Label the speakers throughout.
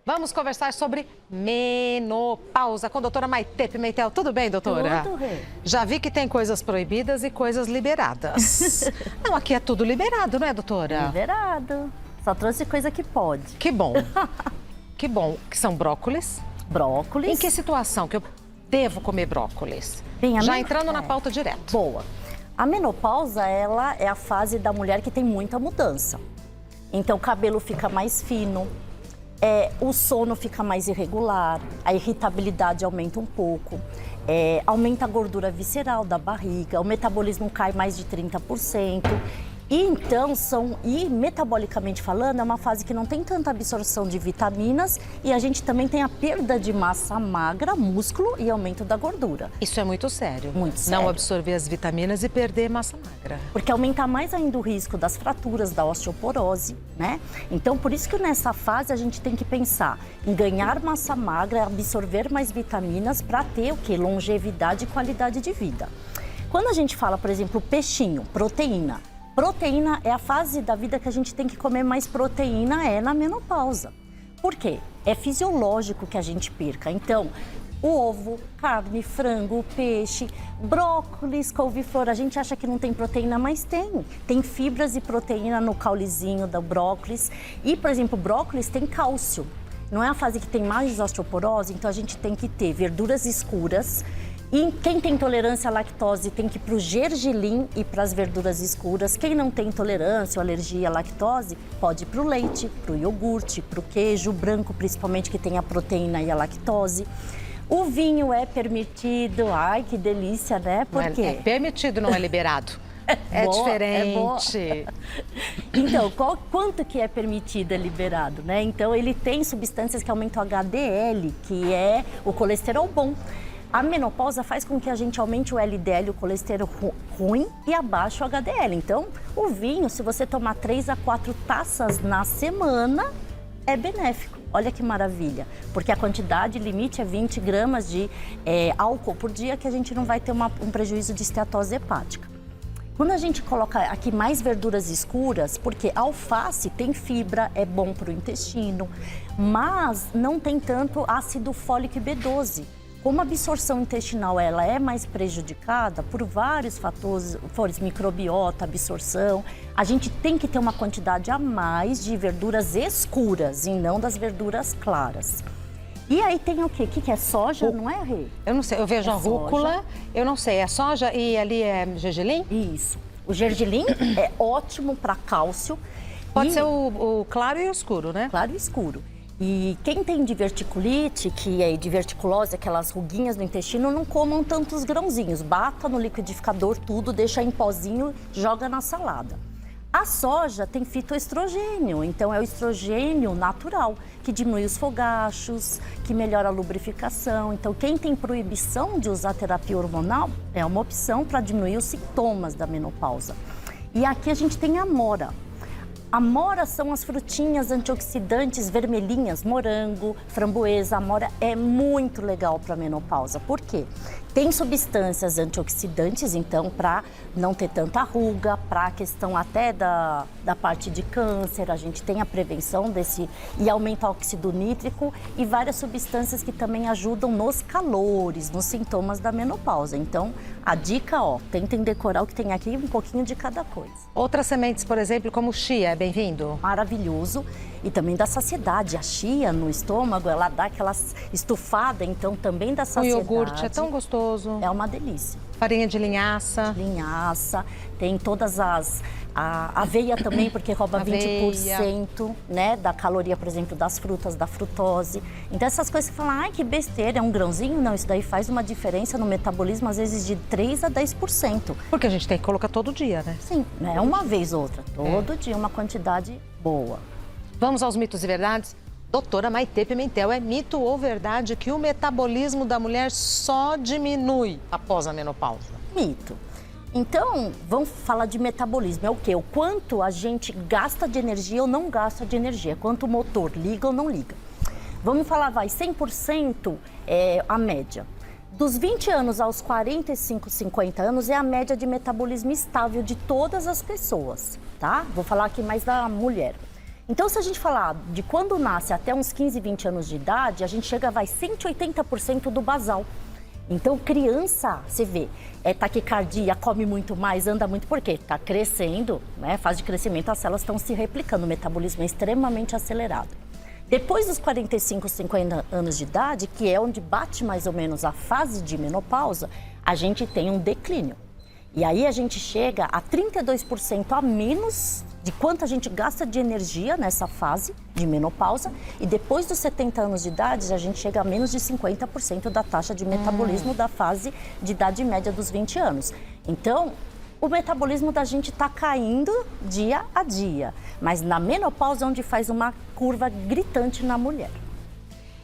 Speaker 1: Vamos conversar sobre menopausa com a doutora Maitê Pimentel. Tudo bem, doutora?
Speaker 2: Tudo, Rê.
Speaker 1: Já vi que tem coisas proibidas e coisas liberadas. Não, aqui é tudo liberado, não é, doutora?
Speaker 2: Liberado. Só trouxe coisa que pode.
Speaker 1: Que bom. Que bom. Que são brócolis.
Speaker 2: Brócolis.
Speaker 1: Em que situação que eu devo comer brócolis?
Speaker 2: Bem,
Speaker 1: Já entrando na pauta direto.
Speaker 2: Boa. A menopausa, ela é a fase da mulher que tem muita mudança. Então, o cabelo fica mais fino, o sono fica mais irregular, a irritabilidade aumenta um pouco, aumenta a gordura visceral da barriga, o metabolismo cai mais de 30%. E então, metabolicamente falando, é uma fase que não tem tanta absorção de vitaminas e a gente também tem a perda de massa magra, músculo e aumento da gordura.
Speaker 1: Isso é muito sério.
Speaker 2: Muito sério.
Speaker 1: Não absorver as vitaminas e perder massa magra.
Speaker 2: Porque aumenta mais ainda o risco das fraturas, da osteoporose, né? Então, por isso que nessa fase a gente tem que pensar em ganhar massa magra, absorver mais vitaminas para ter o quê? Longevidade e qualidade de vida. Quando a gente fala, por exemplo, peixinho, proteína. Proteína é a fase da vida que a gente tem que comer mais proteína, na menopausa. Por quê? É fisiológico que a gente perca. Então, o ovo, carne, frango, peixe, brócolis, couve-flor, a gente acha que não tem proteína, mas tem. Tem fibras e proteína no caulezinho do brócolis. E, por exemplo, o brócolis tem cálcio. Não é a fase que tem mais osteoporose, então a gente tem que ter verduras escuras. E quem tem intolerância à lactose tem que ir para o gergelim e para as verduras escuras. Quem não tem intolerância ou alergia à lactose pode ir para o leite, para o iogurte, para o queijo branco, principalmente que tem a proteína e a lactose. O vinho é permitido, ai que delícia, né? Por quê?
Speaker 1: É permitido, não é liberado. É
Speaker 2: boa,
Speaker 1: diferente.
Speaker 2: Então, quanto que é permitido, é liberado, né? Então, ele tem substâncias que aumentam o HDL, que é o colesterol bom. A menopausa faz com que a gente aumente o LDL, o colesterol ruim, e abaixe o HDL. Então, o vinho, se você tomar 3 a 4 taças na semana, é benéfico. Olha que maravilha. Porque a quantidade limite é 20 gramas de álcool por dia, que a gente não vai ter um prejuízo de esteatose hepática. Quando a gente coloca aqui mais verduras escuras, porque alface tem fibra, é bom para o intestino, mas não tem tanto ácido fólico e B12. Como a absorção intestinal ela é mais prejudicada por vários fatores, microbiota, absorção, a gente tem que ter uma quantidade a mais de verduras escuras e não das verduras claras. E aí tem o quê? O que é soja, não é, Rê?
Speaker 1: Eu não sei, eu vejo a rúcula,
Speaker 2: soja.
Speaker 1: Eu não sei, é soja e ali é gergelim?
Speaker 2: Isso. O gergelim é ótimo para cálcio.
Speaker 1: Pode ser o claro e o escuro, né?
Speaker 2: Claro e escuro. E quem tem diverticulite, que é diverticulose, aquelas ruguinhas no intestino, não comam tantos grãozinhos. Bata no liquidificador tudo, deixa em pozinho, joga na salada. A soja tem fitoestrogênio, então é o estrogênio natural, que diminui os fogachos, que melhora a lubrificação. Então, quem tem proibição de usar terapia hormonal, é uma opção para diminuir os sintomas da menopausa. E aqui a gente tem a amora. Amora são as frutinhas antioxidantes vermelhinhas, morango, framboesa. A amora é muito legal para a menopausa. Por quê? Tem substâncias antioxidantes, então, para não ter tanta ruga, para a questão até da parte de câncer, a gente tem a prevenção desse e aumenta o óxido nítrico e várias substâncias que também ajudam nos calores, nos sintomas da menopausa. Então, a dica, tentem decorar o que tem aqui, um pouquinho de cada coisa.
Speaker 1: Outras sementes, por exemplo, como o chia, é bem-vindo?
Speaker 2: Maravilhoso. E também da saciedade. A chia no estômago, ela dá aquela estufada, então também dá saciedade.
Speaker 1: O iogurte é tão gostoso.
Speaker 2: É uma delícia.
Speaker 1: Farinha de linhaça.
Speaker 2: Linhaça, tem todas a aveia também, porque rouba 20%, né, da caloria, por exemplo, das frutas, da frutose. Então essas coisas que falam, ai que besteira, é um grãozinho? Não, isso daí faz uma diferença no metabolismo, às vezes de 3 a 10%.
Speaker 1: Porque a gente tem que colocar todo dia, né?
Speaker 2: Sim, né, uma vez ou outra, todo dia uma quantidade boa.
Speaker 1: Vamos aos mitos e verdades? Doutora Maitê Pimentel, é mito ou verdade que o metabolismo da mulher só diminui após a menopausa?
Speaker 2: Mito. Então, vamos falar de metabolismo. É o quê? O quanto a gente gasta de energia ou não gasta de energia. Quanto o motor liga ou não liga. Vamos falar, 100% é a média. Dos 20 anos aos 45, 50 anos é a média de metabolismo estável de todas as pessoas, tá? Vou falar aqui mais da mulher. Então, se a gente falar de quando nasce até uns 15, 20 anos de idade, a gente chega, vai 180% do basal. Então, criança, você vê, taquicardia, come muito mais, anda muito, por quê? Está crescendo, né? Fase de crescimento, as células estão se replicando, o metabolismo é extremamente acelerado. Depois dos 45, 50 anos de idade, que é onde bate mais ou menos a fase de menopausa, a gente tem um declínio. E aí a gente chega a 32% a menos de quanto a gente gasta de energia nessa fase de menopausa. E depois dos 70 anos de idade, a gente chega a menos de 50% da taxa de metabolismo da fase de idade média dos 20 anos. Então, o metabolismo da gente está caindo dia a dia. Mas na menopausa é onde faz uma curva gritante na mulher.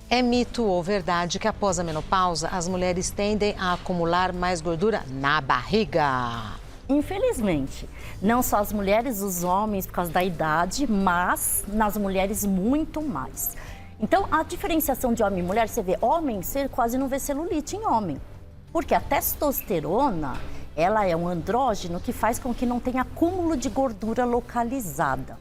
Speaker 1: É mito ou verdade que após a menopausa as mulheres tendem a acumular mais gordura na barriga?
Speaker 2: Infelizmente, não só as mulheres, os homens, por causa da idade, mas nas mulheres muito mais. Então, a diferenciação de homem e mulher, você vê, homem, você quase não vê celulite em homem. Porque a testosterona, ela é um andrógeno que faz com que não tenha acúmulo de gordura localizada.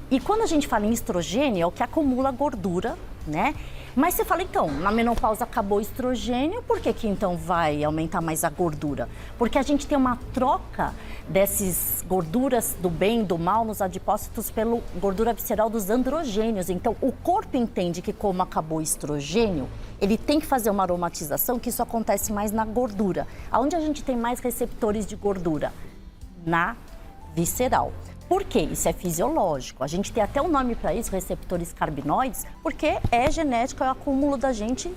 Speaker 2: E quando a gente fala em estrogênio, é o que acumula gordura, né? Mas você fala, então, na menopausa acabou o estrogênio, por que então vai aumentar mais a gordura? Porque a gente tem uma troca dessas gorduras do bem e do mal nos adipócitos pela gordura visceral dos androgênios. Então, o corpo entende que como acabou o estrogênio, ele tem que fazer uma aromatização, que isso acontece mais na gordura. Onde a gente tem mais receptores de gordura? Na visceral. Por quê? Isso é fisiológico. A gente tem até um nome para isso, receptores carbinoides, porque é genético, é o acúmulo da gente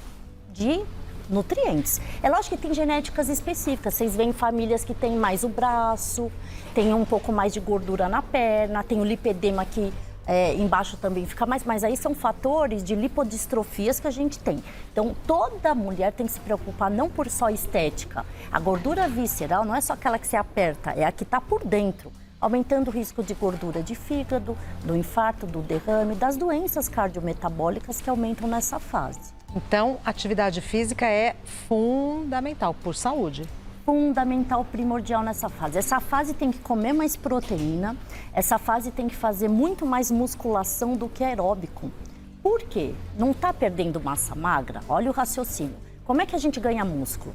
Speaker 2: de nutrientes. É lógico que tem genéticas específicas. Vocês veem famílias que têm mais o braço, tem um pouco mais de gordura na perna, tem o lipedema que embaixo também fica mais, mas aí são fatores de lipodistrofias que a gente tem. Então, toda mulher tem que se preocupar não por só estética. A gordura visceral não é só aquela que se aperta, é a que está por dentro, aumentando o risco de gordura de fígado, do infarto, do derrame, das doenças cardiometabólicas que aumentam nessa fase.
Speaker 1: Então, atividade física é fundamental por saúde.
Speaker 2: Fundamental, primordial nessa fase. Essa fase tem que comer mais proteína, essa fase tem que fazer muito mais musculação do que aeróbico. Por quê? Não está perdendo massa magra? Olha o raciocínio. Como é que a gente ganha músculo?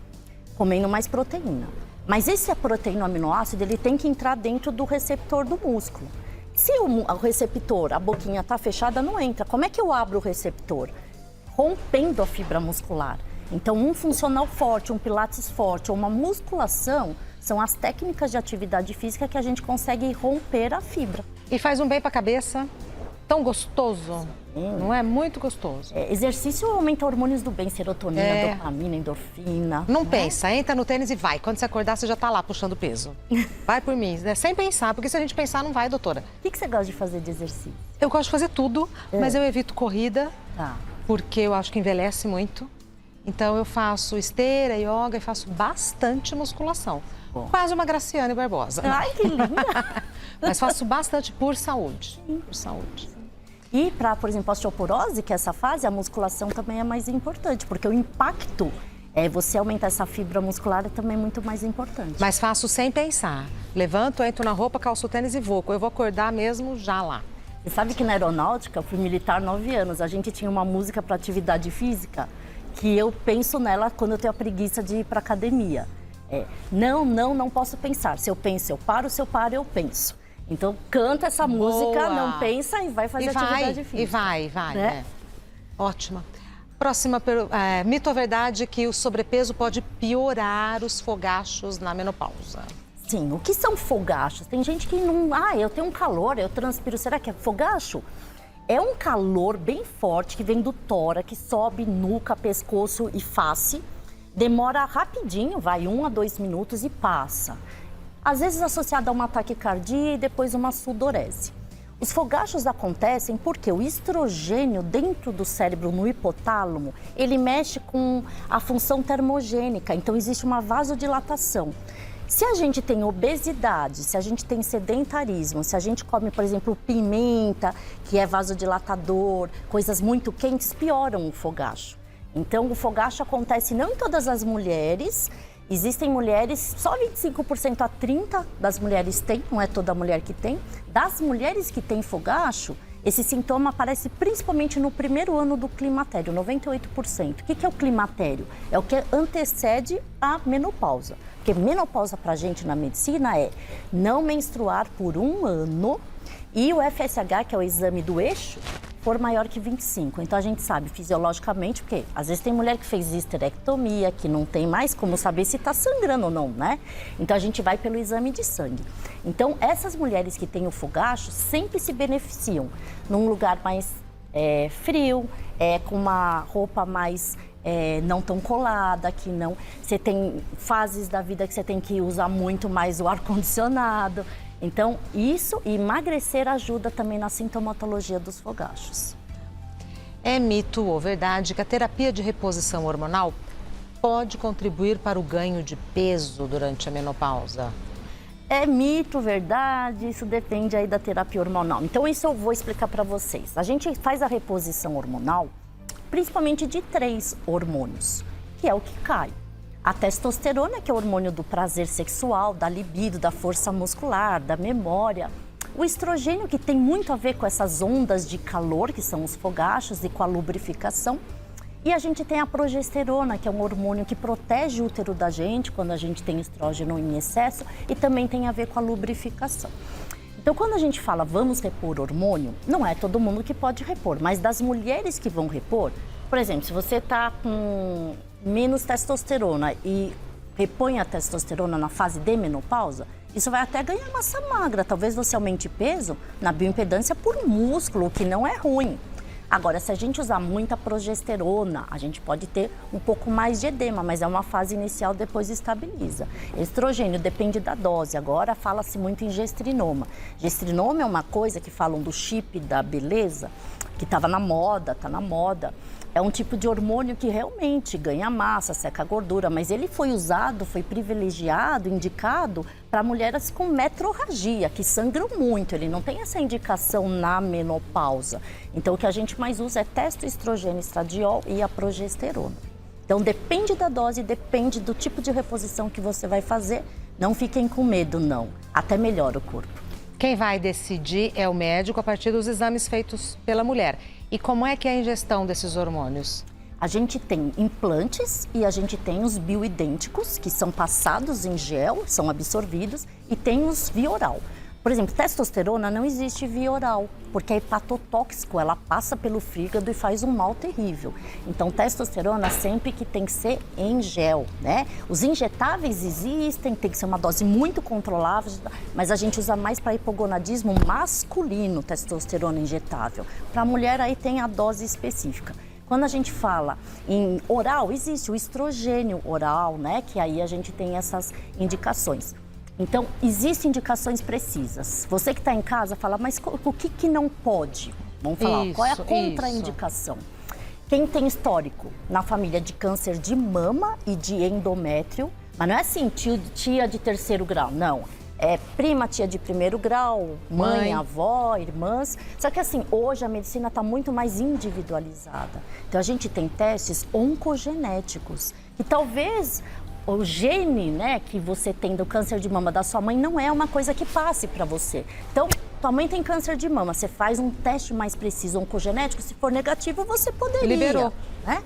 Speaker 2: Comendo mais proteína. Mas esse proteína aminoácido, ele tem que entrar dentro do receptor do músculo. Se o receptor, a boquinha está fechada, não entra. Como é que eu abro o receptor? Rompendo a fibra muscular. Então, um funcional forte, um pilates forte ou uma musculação são as técnicas de atividade física que a gente consegue romper a fibra.
Speaker 1: E faz um bem para a cabeça? Tão gostoso, não é? Muito gostoso.
Speaker 2: Exercício aumenta hormônios do bem, serotonina, dopamina, endorfina.
Speaker 1: Não pensa, entra no tênis e vai. Quando você acordar, você já tá lá puxando peso. Vai por mim, né? Sem pensar, porque se a gente pensar, não vai, doutora.
Speaker 2: O que você gosta de fazer de exercício?
Speaker 1: Eu gosto de fazer tudo, mas eu evito corrida,
Speaker 2: Tá.
Speaker 1: porque eu acho que envelhece muito. Então eu faço esteira, yoga e faço bastante musculação.
Speaker 2: Bom.
Speaker 1: Quase uma Graciane Barbosa.
Speaker 2: Ai, que linda!
Speaker 1: Mas faço bastante por saúde. Por saúde.
Speaker 2: E para, por exemplo, osteoporose, que é essa fase, a musculação também é mais importante, porque o impacto você aumentar essa fibra muscular é também muito mais importante.
Speaker 1: Mas faço sem pensar. Levanto, entro na roupa, calço o tênis e vou. Eu vou acordar mesmo já lá.
Speaker 2: Você sabe que na aeronáutica, eu fui militar 9 anos, a gente tinha uma música para atividade física que eu penso nela quando eu tenho a preguiça de ir para academia. Não posso pensar. Se eu penso, eu paro, se eu paro, eu penso. Então, canta essa música,
Speaker 1: Boa.
Speaker 2: não pensa e vai fazer atividade física.
Speaker 1: E vai,
Speaker 2: né?
Speaker 1: Ótima. Próxima, mito ou verdade que o sobrepeso pode piorar os fogachos na menopausa?
Speaker 2: Sim, o que são fogachos? Tem gente que não... eu tenho um calor, eu transpiro. Será que é fogacho? É um calor bem forte que vem do tórax, que sobe nuca, pescoço e face. Demora rapidinho, vai 1 a 2 minutos e passa. Às vezes associado a uma taquicardia e depois uma sudorese. Os fogachos acontecem porque o estrogênio dentro do cérebro, no hipotálamo, ele mexe com a função termogênica, então existe uma vasodilatação. Se a gente tem obesidade, se a gente tem sedentarismo, se a gente come, por exemplo, pimenta, que é vasodilatador, coisas muito quentes, pioram o fogacho. Então, o fogacho acontece não em todas as mulheres. Existem mulheres, só 25% a 30% das mulheres têm, não é toda mulher que tem. Das mulheres que têm fogacho, Esse sintoma aparece principalmente no primeiro ano do climatério, 98%. O que é o climatério? É o que antecede a menopausa. Porque menopausa pra gente na medicina é não menstruar por 1 ano e o FSH, que é o exame do eixo, for maior que 25. Então a gente sabe fisiologicamente, porque às vezes tem mulher que fez histerectomia, que não tem mais como saber se está sangrando ou não, né? Então a gente vai pelo exame de sangue. Então essas mulheres que têm o fogacho sempre se beneficiam num lugar mais frio, com uma roupa mais não tão colada, que não... Você tem fases da vida que você tem que usar muito mais o ar-condicionado. Então, isso e emagrecer ajuda também na sintomatologia dos fogachos.
Speaker 1: É mito ou verdade que a terapia de reposição hormonal pode contribuir para o ganho de peso durante a menopausa?
Speaker 2: É mito, verdade, isso depende aí da terapia hormonal. Então, isso eu vou explicar para vocês. A gente faz a reposição hormonal principalmente de 3 hormônios, que é o que cai. A testosterona, que é o hormônio do prazer sexual, da libido, da força muscular, da memória. O estrogênio, que tem muito a ver com essas ondas de calor, que são os fogachos, e com a lubrificação. E a gente tem a progesterona, que é um hormônio que protege o útero da gente quando a gente tem estrógeno em excesso e também tem a ver com a lubrificação. Então, quando a gente fala vamos repor hormônio, não é todo mundo que pode repor, mas das mulheres que vão repor, por exemplo, se você está com menos testosterona e repõe a testosterona na fase de menopausa, isso vai até ganhar massa magra. Talvez você aumente peso na bioimpedância por músculo, o que não é ruim. Agora, se a gente usar muita progesterona, a gente pode ter um pouco mais de edema, mas é uma fase inicial, depois estabiliza. Estrogênio depende da dose. Agora fala-se muito em gestrinoma. Gestrinoma é uma coisa que falam do chip da beleza, que estava na moda, está na moda. É um tipo de hormônio que realmente ganha massa, seca a gordura, mas ele foi usado, foi privilegiado, indicado para mulheres com metrorragia, que sangram muito. Ele não tem essa indicação na menopausa. Então, o que a gente mais usa é testoestrogênio, estradiol e a progesterona. Então, depende da dose, depende do tipo de reposição que você vai fazer. Não fiquem com medo, não. Até melhora o corpo.
Speaker 1: Quem vai decidir é o médico a partir dos exames feitos pela mulher. E como é que é a ingestão desses hormônios?
Speaker 2: A gente tem implantes e a gente tem os bioidênticos, que são passados em gel, são absorvidos, e tem os via oral. Por exemplo, testosterona não existe via oral, porque é hepatotóxico, ela passa pelo fígado e faz um mal terrível. Então, testosterona sempre que tem que ser em gel, né? Os injetáveis existem, tem que ser uma dose muito controlável, mas a gente usa mais para hipogonadismo masculino, testosterona injetável. Para a mulher, aí tem a dose específica. Quando a gente fala em oral, existe o estrogênio oral, né? Que aí a gente tem essas indicações. Então, existem indicações precisas. Você que está em casa fala, mas o que não pode? Vamos falar, qual é a contraindicação? Quem tem histórico na família de câncer de mama e de endométrio, mas não é assim, tia de 3º grau, não. É prima, tia de 1º grau, mãe, avó, irmãs. Só que assim, hoje a medicina está muito mais individualizada. Então, a gente tem testes oncogenéticos, que talvez o gene, né, que você tem do câncer de mama da sua mãe não é uma coisa que passe para você. Então, tua mãe tem câncer de mama, você faz um teste mais preciso oncogenético, se for negativo, você poderia.
Speaker 1: Liberou.
Speaker 2: Né?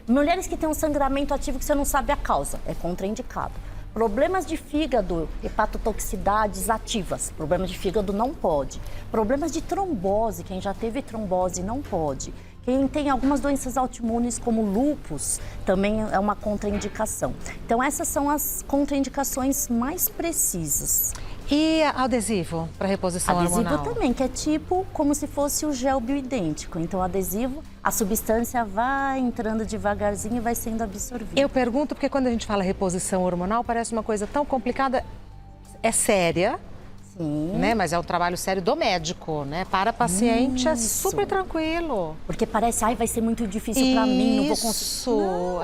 Speaker 2: Mulheres que têm um sangramento ativo que você não sabe a causa, é contraindicado. Problemas de fígado, hepatotoxicidades ativas, problemas de fígado não pode. Problemas de trombose, quem já teve trombose não pode. Quem tem algumas doenças autoimunes, como lúpus, também é uma contraindicação. Então, essas são as contraindicações mais precisas.
Speaker 1: E adesivo para reposição hormonal?
Speaker 2: Adesivo também, que é tipo como se fosse o gel bioidêntico. Então, adesivo, a substância vai entrando devagarzinho e vai sendo absorvida.
Speaker 1: Eu pergunto porque quando a gente fala reposição hormonal, parece uma coisa tão complicada. É séria.
Speaker 2: Sim.
Speaker 1: Né? Mas é um trabalho sério do médico, né? Para paciente é super tranquilo.
Speaker 2: Porque parece, vai ser muito difícil para mim, não vou conseguir.
Speaker 1: Isso,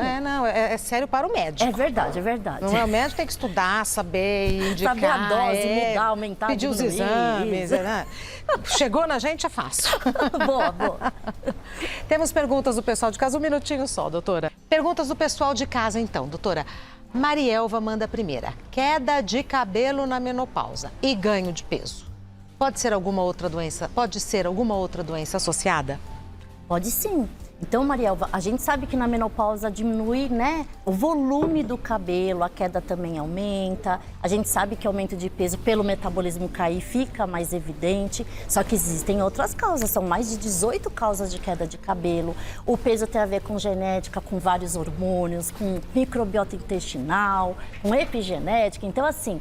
Speaker 1: é sério para o médico.
Speaker 2: É verdade, é verdade.
Speaker 1: Não é, o médico tem que estudar, saber, indicar.
Speaker 2: Saber a dose, mudar, aumentar,
Speaker 1: pedir os exames, né? Chegou na gente, é fácil.
Speaker 2: Boa, boa.
Speaker 1: Temos perguntas do pessoal de casa, um minutinho só, doutora. Perguntas do pessoal de casa, então, doutora. Marielva manda a primeira. Queda de cabelo na menopausa e ganho de peso. Pode ser alguma outra doença? Pode ser alguma outra doença associada?
Speaker 2: Pode sim. Então, Marielva, a gente sabe que na menopausa diminui, né, o volume do cabelo, a queda também aumenta. A gente sabe que aumento de peso pelo metabolismo cair fica mais evidente. Só que existem outras causas, são mais de 18 causas de queda de cabelo. O peso tem a ver com genética, com vários hormônios, com microbiota intestinal, com epigenética. Então, assim,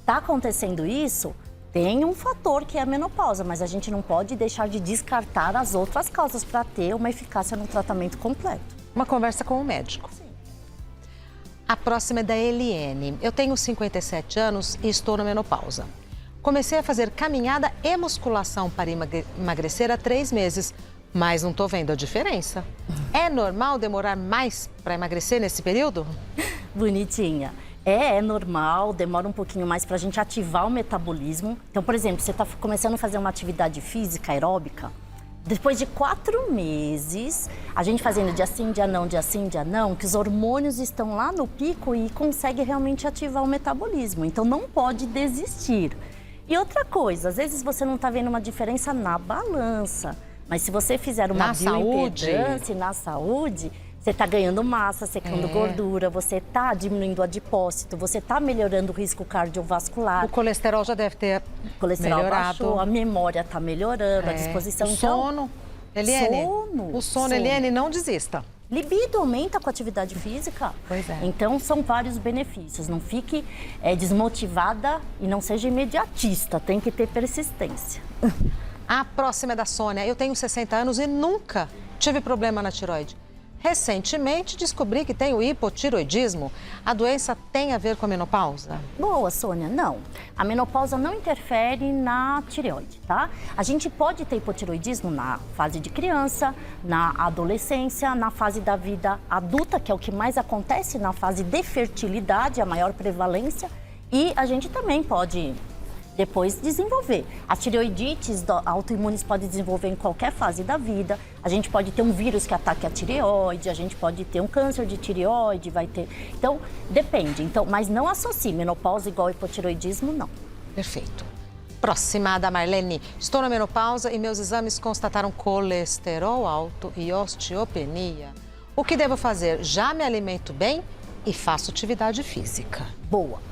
Speaker 2: tá acontecendo isso, tem um fator que é a menopausa, mas a gente não pode deixar de descartar as outras causas para ter uma eficácia no tratamento completo.
Speaker 1: Uma conversa com o médico.
Speaker 2: Sim.
Speaker 1: A próxima é da Eliene. Eu tenho 57 anos e estou na menopausa. Comecei a fazer caminhada e musculação para emagrecer há 3 meses, mas não estou vendo a diferença. É normal demorar mais para emagrecer nesse período?
Speaker 2: Bonitinha. É normal, demora um pouquinho mais para a gente ativar o metabolismo. Então, por exemplo, você está começando a fazer uma atividade física aeróbica. Depois de 4 meses, a gente fazendo dia sim, dia não, que os hormônios estão lá no pico e consegue realmente ativar o metabolismo. Então, não pode desistir. E outra coisa, às vezes você não está vendo uma diferença na balança, mas se você fizer uma bioimpedância na saúde, você está ganhando massa, secando gordura, você está diminuindo o adipócito, você está melhorando o risco cardiovascular.
Speaker 1: O colesterol já deve ter melhorado.
Speaker 2: Baixou, a memória está melhorando, a disposição...
Speaker 1: O sono, Eliene. O sono, Eliene, não desista.
Speaker 2: Libido aumenta com a atividade física.
Speaker 1: Pois é.
Speaker 2: Então, são vários benefícios. Não fique desmotivada e não seja imediatista, tem que ter persistência.
Speaker 1: A próxima é da Sônia. Eu tenho 60 anos e nunca tive problema na tireoide. Recentemente, descobri que tenho hipotiroidismo. A doença tem a ver com a menopausa?
Speaker 2: Boa, Sônia. Não. A menopausa não interfere na tireoide, tá? A gente pode ter hipotiroidismo na fase de criança, na adolescência, na fase da vida adulta, que é o que mais acontece na fase de fertilidade, a maior prevalência. E a gente também pode depois desenvolver. As tireoidites autoimunes podem desenvolver em qualquer fase da vida. A gente pode ter um vírus que ataque a tireoide, a gente pode ter um câncer de tireoide, vai ter... Então, depende. Então, mas não associe menopausa igual hipotiroidismo, não.
Speaker 1: Perfeito. Próxima da Marlene. Estou na menopausa e meus exames constataram colesterol alto e osteopenia. O que devo fazer? Já me alimento bem e faço atividade física.
Speaker 2: Boa.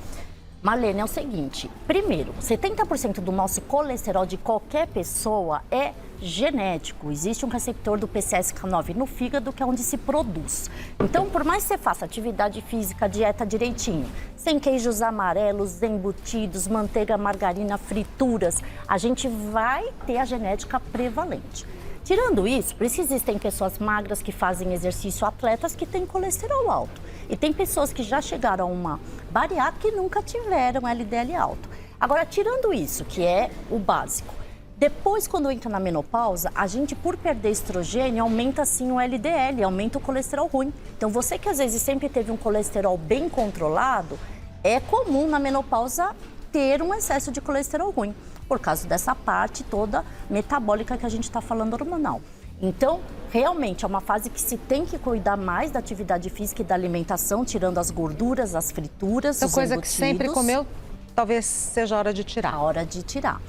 Speaker 2: Marlene, é o seguinte, primeiro, 70% do nosso colesterol de qualquer pessoa é genético. Existe um receptor do PCSK9 no fígado, que é onde se produz. Então, por mais que você faça atividade física, dieta direitinho, sem queijos amarelos, embutidos, manteiga, margarina, frituras, a gente vai ter a genética prevalente. Tirando isso, por isso existem pessoas magras que fazem exercício, atletas que têm colesterol alto. E tem pessoas que já chegaram a uma bariátrica e nunca tiveram LDL alto. Agora, tirando isso, que é o básico, depois, quando entra na menopausa, a gente, por perder estrogênio, aumenta sim o LDL, aumenta o colesterol ruim. Então, você que às vezes sempre teve um colesterol bem controlado, é comum na menopausa ter um excesso de colesterol ruim, por causa dessa parte toda metabólica que a gente está falando hormonal. Então, realmente é uma fase que se tem que cuidar mais da atividade física e da alimentação, tirando as gorduras, as frituras,
Speaker 1: então,
Speaker 2: os
Speaker 1: coisa
Speaker 2: embutidos.
Speaker 1: Que sempre comeu, talvez seja a hora de tirar.
Speaker 2: A hora de tirar.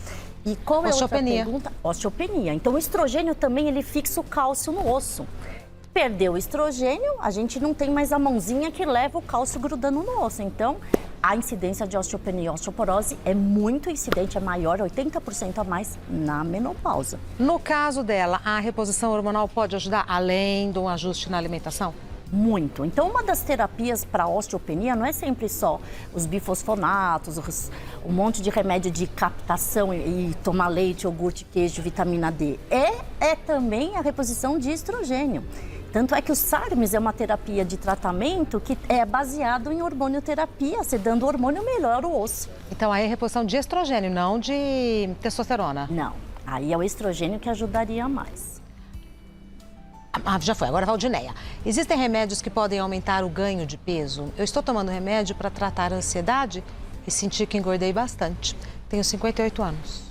Speaker 2: E qual é a outra pergunta? Osteopenia. Então, o estrogênio também, ele fixa o cálcio no osso. Perdeu o estrogênio, a gente não tem mais a mãozinha que leva o cálcio grudando no osso. Então, a incidência de osteopenia e osteoporose é muito incidente, é maior, 80% a mais na menopausa.
Speaker 1: No caso dela, a reposição hormonal pode ajudar além de um ajuste na alimentação?
Speaker 2: Muito. Então, uma das terapias para osteopenia não é sempre só os bifosfonatos, um monte de remédio de captação e tomar leite, iogurte, queijo, vitamina D. É também a reposição de estrogênio. Tanto é que o SARMs é uma terapia de tratamento que é baseado em hormonioterapia. Você dando hormônio, melhora o osso.
Speaker 1: Então, aí é reposição de estrogênio, não de testosterona?
Speaker 2: Não. Aí é o estrogênio que ajudaria mais.
Speaker 1: Já foi. Agora, Valdineia. Existem remédios que podem aumentar o ganho de peso? Eu estou tomando remédio para tratar a ansiedade e senti que engordei bastante. Tenho 58 anos.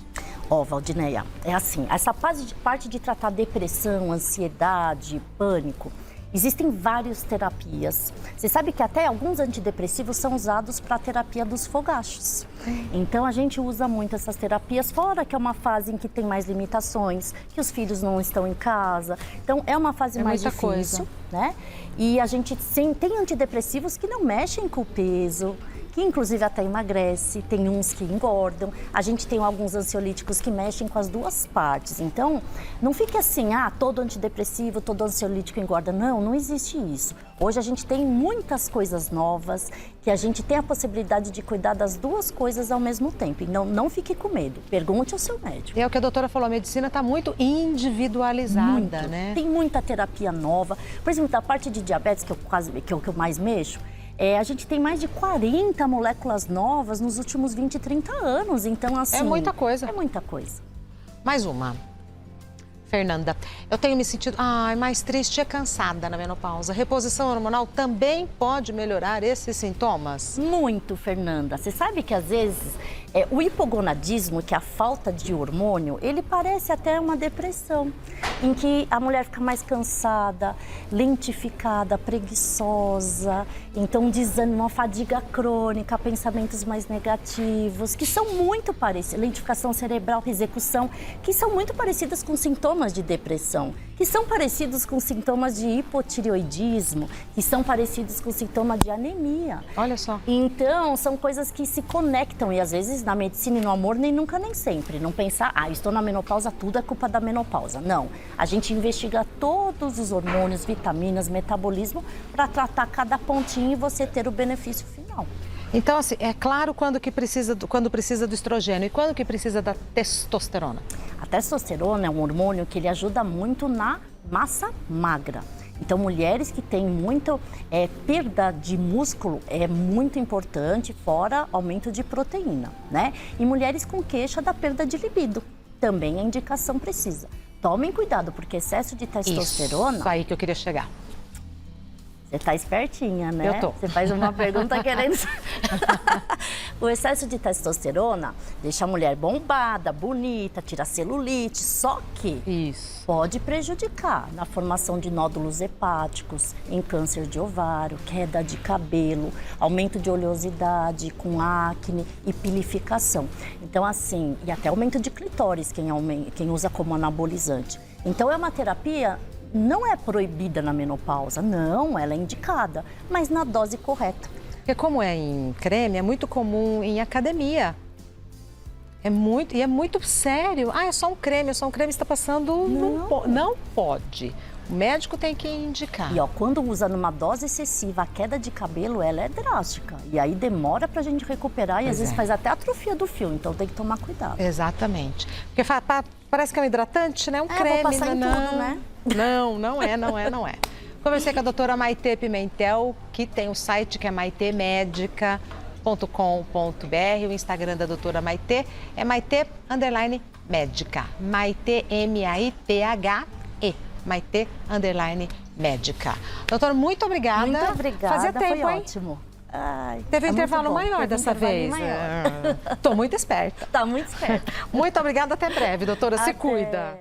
Speaker 2: Valdineia, é assim, essa parte de tratar depressão, ansiedade, pânico, Existem várias terapias. Você sabe que até alguns antidepressivos são usados para a terapia dos fogachos. Então a gente usa muito essas terapias, fora que é uma fase em que tem mais limitações, que os filhos não estão em casa. Então é uma fase mais difícil, né? E a gente tem antidepressivos que não mexem com o peso, que inclusive até emagrece, tem uns que engordam. A gente tem alguns ansiolíticos que mexem com as duas partes. Então, não fique assim, todo antidepressivo, todo ansiolítico engorda. Não, não existe isso. Hoje a gente tem muitas coisas novas, que a gente tem a possibilidade de cuidar das duas coisas ao mesmo tempo. Então, não fique com medo, pergunte ao seu médico.
Speaker 1: É o que a doutora falou, a medicina está muito individualizada,
Speaker 2: muito,
Speaker 1: né?
Speaker 2: Tem muita terapia nova. Por exemplo, a parte de diabetes, que é o que eu mais mexo, a gente tem mais de 40 moléculas novas nos últimos 20, 30 anos. Então, assim...
Speaker 1: É muita coisa.
Speaker 2: É muita coisa.
Speaker 1: Mais uma. Fernanda, eu tenho me sentido mais triste e cansada na menopausa. Reposição hormonal também pode melhorar esses sintomas?
Speaker 2: Muito, Fernanda. Você sabe que às vezes o hipogonadismo, que é a falta de hormônio, ele parece até uma depressão, em que a mulher fica mais cansada, lentificada, preguiçosa, então desânimo, uma fadiga crônica, pensamentos mais negativos, que são muito parecidos, lentificação cerebral, execução, que são muito parecidas com sintomas de depressão, que são parecidos com sintomas de hipotireoidismo, que são parecidos com sintomas de anemia.
Speaker 1: Olha só.
Speaker 2: Então, são coisas que se conectam e às vezes na medicina e no amor nem nunca nem sempre. Não pensar, estou na menopausa, tudo é culpa da menopausa. Não, a gente investiga todos os hormônios, vitaminas, metabolismo para tratar cada pontinho e você ter o benefício final.
Speaker 1: Então, assim, é claro quando precisa do estrogênio e quando que precisa da testosterona.
Speaker 2: A testosterona é um hormônio que ele ajuda muito na massa magra. Então, mulheres que têm muita perda de músculo é muito importante, fora aumento de proteína, né? E mulheres com queixa da perda de libido, também a indicação precisa. Tomem cuidado, porque excesso de testosterona...
Speaker 1: Isso aí que eu queria chegar.
Speaker 2: Você tá espertinha, né?
Speaker 1: Eu tô.
Speaker 2: Você faz uma pergunta querendo... O excesso de testosterona deixa a mulher bombada, bonita, tira celulite, só que pode prejudicar na formação de nódulos hepáticos, em câncer de ovário, queda de cabelo, aumento de oleosidade, com acne e pilificação. Então, assim, e até aumento de clitóris, quem usa como anabolizante. Então, é uma terapia... Não é proibida na menopausa, não, ela é indicada, mas na dose correta.
Speaker 1: Porque como é em creme, é muito comum em academia. É muito sério. É só um creme, você está passando... Não pode. O médico tem que indicar.
Speaker 2: E quando usa numa dose excessiva, a queda de cabelo, ela é drástica. E aí demora pra gente recuperar e às vezes faz até atrofia do fio, então tem que tomar cuidado.
Speaker 1: Exatamente. Porque parece que é um hidratante, né? Um creme.
Speaker 2: Vou passar em tudo, né?
Speaker 1: Não é. Conversei com a doutora Maitê Pimentel, que tem um site que é maitemédica.com.br. O Instagram da doutora Maitê é Maitê_médica. Maitê, M-A-I-T-H-E. Maitê_médica. Doutora, muito obrigada.
Speaker 2: Muito obrigada,
Speaker 1: Fazia tempo,
Speaker 2: foi
Speaker 1: hein?
Speaker 2: ótimo.
Speaker 1: Teve um intervalo maior dessa vez. Tô muito esperta.
Speaker 2: Tá muito esperta.
Speaker 1: Muito obrigada, até breve, doutora. Se cuida.